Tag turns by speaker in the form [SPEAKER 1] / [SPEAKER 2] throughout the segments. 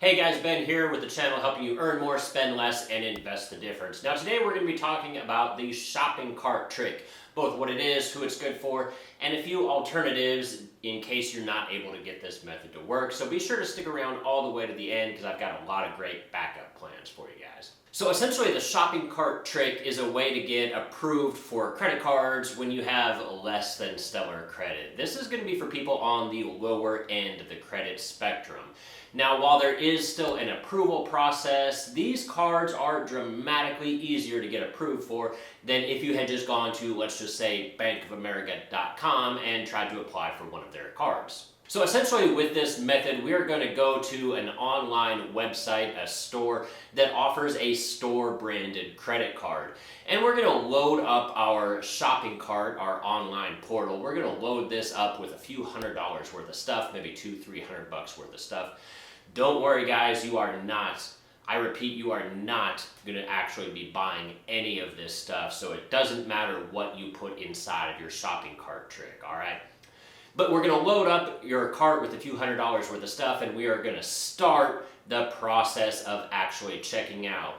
[SPEAKER 1] Hey guys, Ben here with the channel helping you earn more, spend less, and invest the difference. Now today we're going to be talking about the shopping cart trick, both what it is, who it's good for, and a few alternatives in case you're not able to get this method to work. So be sure to stick around all the way to the end because I've got a lot of great backup plans for you guys. So essentially the shopping cart trick is a way to get approved for credit cards when you have less than stellar credit. This is going to be for people on the lower end of the credit spectrum. Now, while there is still an approval process, these cards are dramatically easier to get approved for than if you had just gone to, let's just say, bankofamerica.com and tried to apply for one of their cards. So essentially with this method, we are going to go to an online website, a store that offers a store branded credit card. And we're going to load up our shopping cart, our online portal. We're going to load this up with a few $100s worth of stuff, maybe $200-300 worth of stuff. Don't worry guys, you are not, I repeat, you are not going to actually be buying any of this stuff. So it doesn't matter what you put inside of your shopping cart trick, all right? But we're going to load up your cart with a few $100s worth of stuff, and we are going to start the process of actually checking out.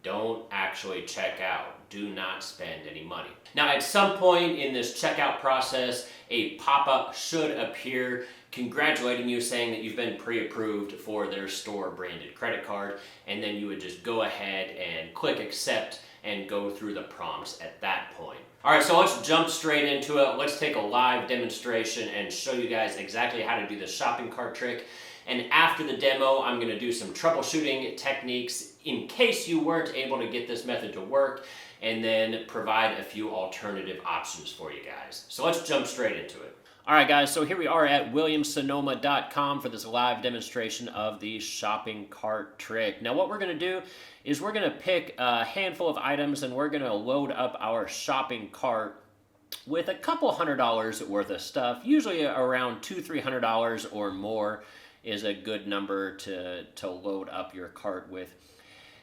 [SPEAKER 1] Don't actually check out. Do not spend any money. Now, at some point in this checkout process, a pop-up should appear congratulating you, saying that you've been pre-approved for their store-branded credit card, and then you would just go ahead and click accept and go through the prompts at that point. All right, so let's jump straight into it. Let's take a live demonstration and show you guys exactly how to do the shopping cart trick. And after the demo, I'm going to do some troubleshooting techniques in case you weren't able to get this method to work, and then provide a few alternative options for you guys. So let's jump straight into it. All right, guys, so here we are at williamsonoma.com for this live demonstration of the shopping cart trick. Now, what we're going to do is we're going to pick a handful of items and we're going to load up our shopping cart with a couple $100s worth of stuff. Usually around $200-300 or more is a good number to load up your cart with.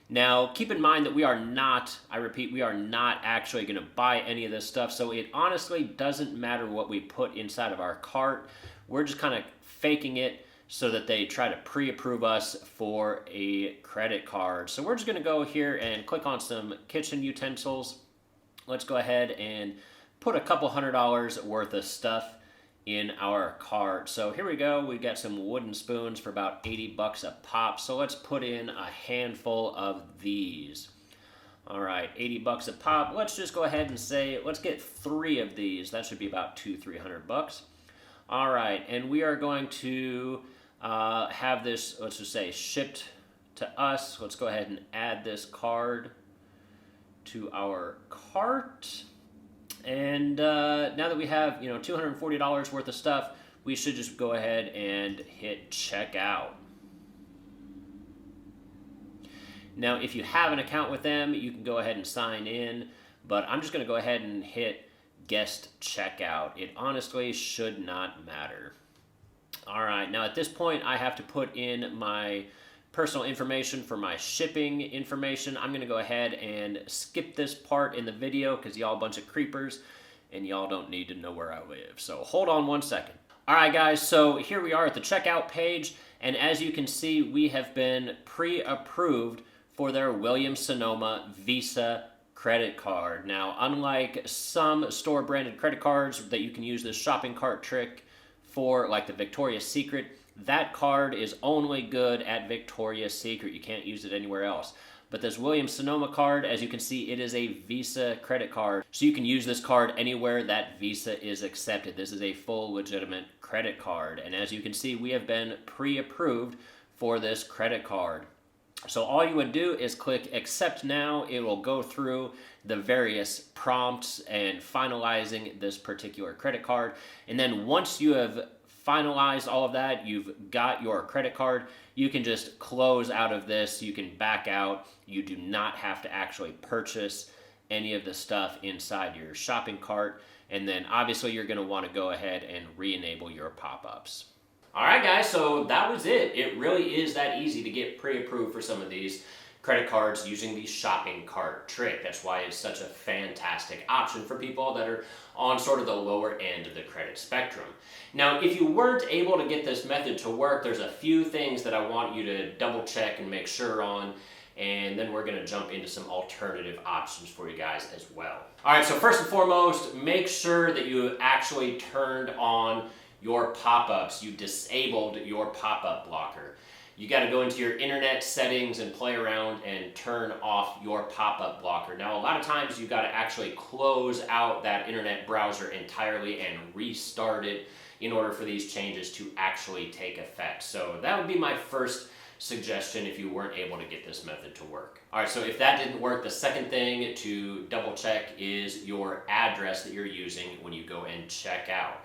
[SPEAKER 1] Now, keep in mind that we are not, I repeat, we are not actually going to buy any of this stuff, so it honestly doesn't matter what we put inside of our cart. We're just kind of faking it so that they try to pre-approve us for a credit card. So we're just going to go here and click on some kitchen utensils. Let's go ahead and put a couple $100s worth of stuff in our cart. So here we go. We've got some wooden spoons for about $80 a pop. So let's put in a handful of these. All right, $80 a pop. Let's just go ahead and say, let's get 3 of these. That should be about $200-300. All right, and we are going to have this, let's just say, shipped to us. Let's go ahead and add this card to our cart. And now that we have, $240 worth of stuff, we should just go ahead and hit checkout. Now, if you have an account with them, you can go ahead and sign in, but I'm just going to go ahead and hit guest checkout. It honestly should not matter. All right, now at this point, I have to put in my personal information for my shipping information. I'm going to go ahead and skip this part in the video because y'all a bunch of creepers and y'all don't need to know where I live. So hold on one second. All right, guys, so here we are at the checkout page, and as you can see, we have been pre-approved for their Williams-Sonoma VISA credit card. Now, unlike some store-branded credit cards that you can use this shopping cart trick for, like the Victoria's Secret, that card is only good at Victoria's Secret. You can't use it anywhere else. But this Williams-Sonoma card, as you can see, it is a Visa credit card. So you can use this card anywhere that Visa is accepted. This is a full legitimate credit card. And as you can see, we have been pre-approved for this credit card. So all you would do is click accept now. It will go through the various prompts and finalizing this particular credit card. And then once you have finalized all of that, you've got your credit card, you can just close out of this, you can back out, you do not have to actually purchase any of the stuff inside your shopping cart, and then obviously you're going to want to go ahead and re-enable your pop-ups. All right, guys, so that was it. It really is that easy to get pre-approved for some of these credit cards using the shopping cart trick. That's why it's such a fantastic option for people that are on sort of the lower end of the credit spectrum. Now, if you weren't able to get this method to work, there's a few things that I want you to double check and make sure on, and then we're going to jump into some alternative options for you guys as well. All right, so first and foremost, make sure that you actually turned on your pop-ups. You disabled your pop-up blocker. You got to go into your internet settings and play around and turn off your pop-up blocker. Now, a lot of times you got to actually close out that internet browser entirely and restart it in order for these changes to actually take effect. So that would be my first suggestion if you weren't able to get this method to work. All right, so if that didn't work, the second thing to double check is your address that you're using when you go and check out.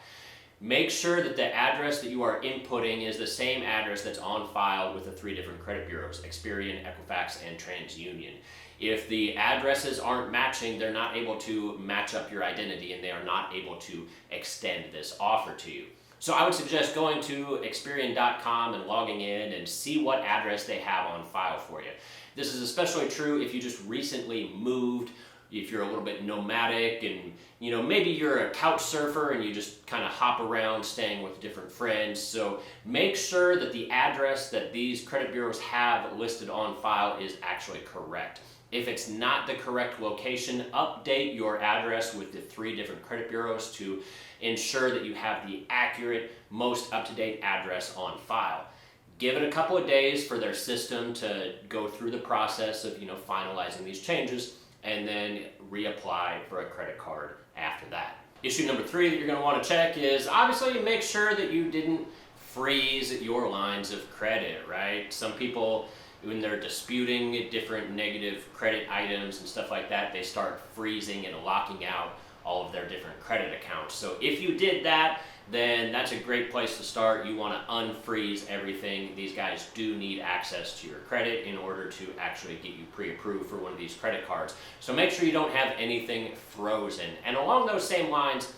[SPEAKER 1] Make sure that the address that you are inputting is the same address that's on file with the 3 different credit bureaus, Experian, Equifax, and TransUnion. If the addresses aren't matching, they're not able to match up your identity and they are not able to extend this offer to you. So I would suggest going to Experian.com and logging in and see what address they have on file for you. This is especially true if you just recently moved, if you're a little bit nomadic and maybe you're a couch surfer and you just kind of hop around staying with different friends. So make sure that the address that these credit bureaus have listed on file is actually correct. If it's not the correct location, update your address with the 3 different credit bureaus to ensure that you have the accurate, most up-to-date address on file. Give it a couple of days for their system to go through the process of finalizing these changes, and then reapply for a credit card after that. Issue number 3 that you're going to want to check is obviously make sure that you didn't freeze your lines of credit, right? Some people, when they're disputing different negative credit items and stuff like that, they start freezing and locking out all of their different credit accounts. So if you did that, then that's a great place to start. You want to unfreeze everything. These guys do need access to your credit in order to actually get you pre-approved for one of these credit cards. So make sure you don't have anything frozen. And along those same lines,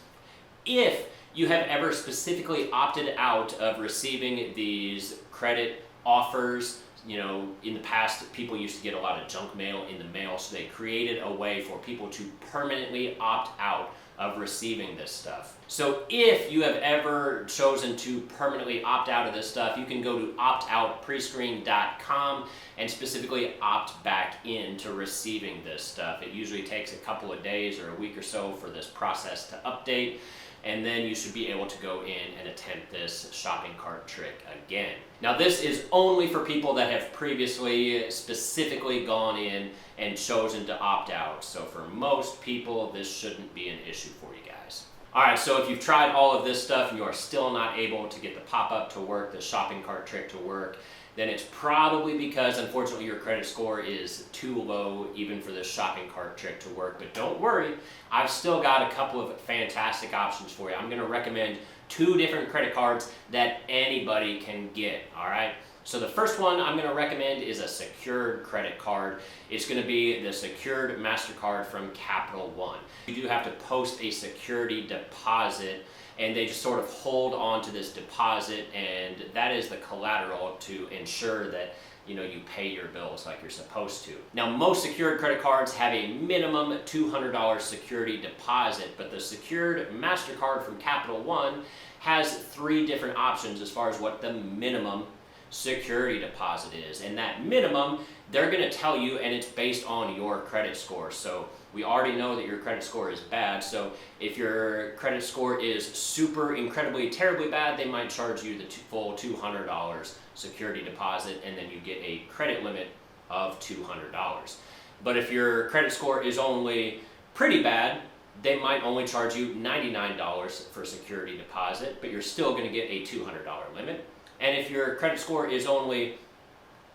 [SPEAKER 1] if you have ever specifically opted out of receiving these credit offers, in the past, people used to get a lot of junk mail in the mail, so they created a way for people to permanently opt out of receiving this stuff. So if you have ever chosen to permanently opt out of this stuff, you can go to optoutprescreen.com and specifically opt back into receiving this stuff. It usually takes a couple of days or a week or so for this process to update, and then you should be able to go in and attempt this shopping cart trick again. Now, this is only for people that have previously specifically gone in and chosen to opt out. So for most people, this shouldn't be an issue for you guys. All right, so if you've tried all of this stuff and you are still not able to get the pop-up to work, the shopping cart trick to work, then it's probably because, unfortunately, your credit score is too low even for this shopping cart trick to work. But don't worry, I've still got a couple of fantastic options for you. I'm going to recommend 2 different credit cards that anybody can get, all right? So the first one I'm going to recommend is a secured credit card. It's going to be the secured MasterCard from Capital One. You do have to post a security deposit, and they just sort of hold on to this deposit, and that is the collateral to ensure that you pay your bills like you're supposed to. Now, most secured credit cards have a minimum $200 security deposit, but the secured MasterCard from Capital One has 3 different options as far as what the minimum security deposit is. And that minimum, they're going to tell you, and it's based on your credit score. So we already know that your credit score is bad. So if your credit score is super incredibly terribly bad, they might charge you the full $200 security deposit, and then you get a credit limit of $200. But if your credit score is only pretty bad, they might only charge you $99 for security deposit, but you're still going to get a $200 limit. And if your credit score is only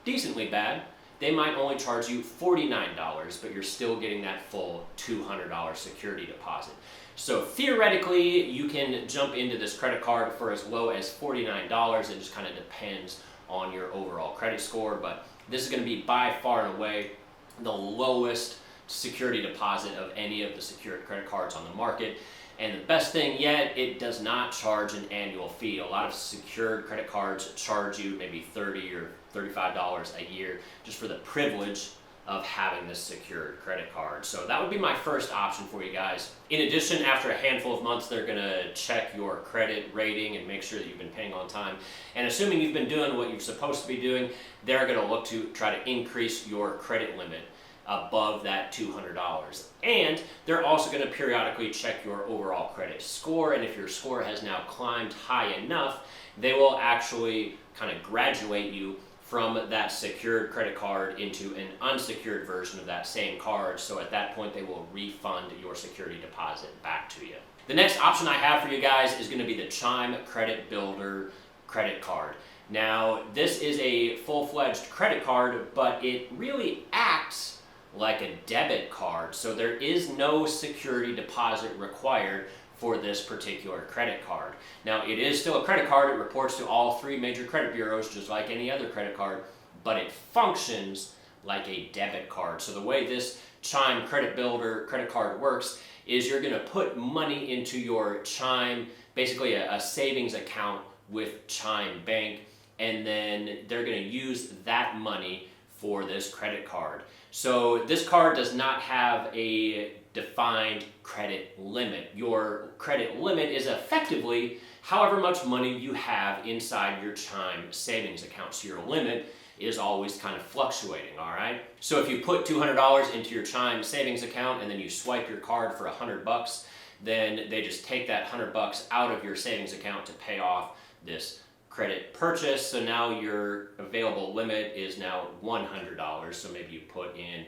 [SPEAKER 1] decently bad, they might only charge you $49, but you're still getting that full $200 security deposit. So theoretically, you can jump into this credit card for as low as $49. It just kind of depends on your overall credit score, but this is going to be by far and away the lowest security deposit of any of the secured credit cards on the market. And the best thing yet, it does not charge an annual fee. A lot of secured credit cards charge you maybe $30 or $35 a year just for the privilege of having this secured credit card. So that would be my first option for you guys. In addition, after a handful of months, they're gonna check your credit rating and make sure that you've been paying on time. And assuming you've been doing what you're supposed to be doing, they're gonna look to try to increase your credit limit above that $200. And they're also going to periodically check your overall credit score, and if your score has now climbed high enough, they will actually kind of graduate you from that secured credit card into an unsecured version of that same card. So at that point, they will refund your security deposit back to you. The next option I have for you guys is going to be the Chime Credit Builder credit card. Now, this is a full-fledged credit card, but it really acts like a debit card, so there is no security deposit required for this particular credit card. Now, it is still a credit card. It reports to all 3 major credit bureaus just like any other credit card, but it functions like a debit card. So the way this Chime Credit Builder credit card works is you're going to put money into your Chime, basically a savings account with Chime Bank, and then they're going to use that money for this credit card. So this card does not have a defined credit limit. Your credit limit is effectively however much money you have inside your Chime savings account. So your limit is always kind of fluctuating, all right? So if you put $200 into your Chime savings account and then you swipe your card for $100, then they just take that $100 out of your savings account to pay off this credit purchase. So now your available limit is now $100. So maybe you put in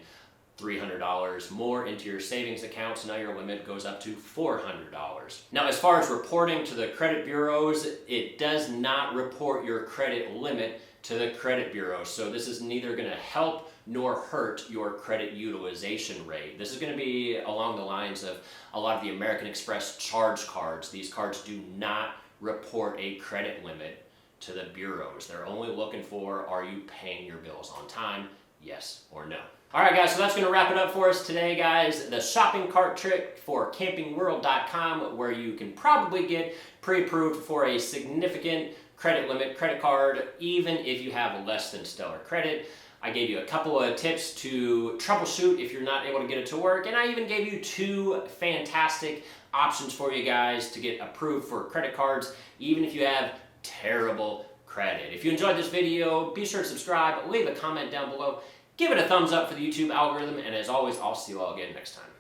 [SPEAKER 1] $300 more into your savings account, so now your limit goes up to $400. Now, as far as reporting to the credit bureaus, it does not report your credit limit to the credit bureau. So this is neither going to help nor hurt your credit utilization rate. This is going to be along the lines of a lot of the American Express charge cards. These cards do not report a credit limit to the bureaus. They're only looking for, are you paying your bills on time? Yes or no. All right, guys, so that's going to wrap it up for us today, guys. The shopping cart trick for campingworld.com, where you can probably get pre-approved for a significant credit limit credit card, even if you have less than stellar credit. I gave you a couple of tips to troubleshoot if you're not able to get it to work, and I even gave you 2 fantastic options for you guys to get approved for credit cards, even if you have terrible credit. If you enjoyed this video, be sure to subscribe, leave a comment down below, give it a thumbs up for the YouTube algorithm, and as always, I'll see you all again next time.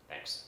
[SPEAKER 1] Thanks.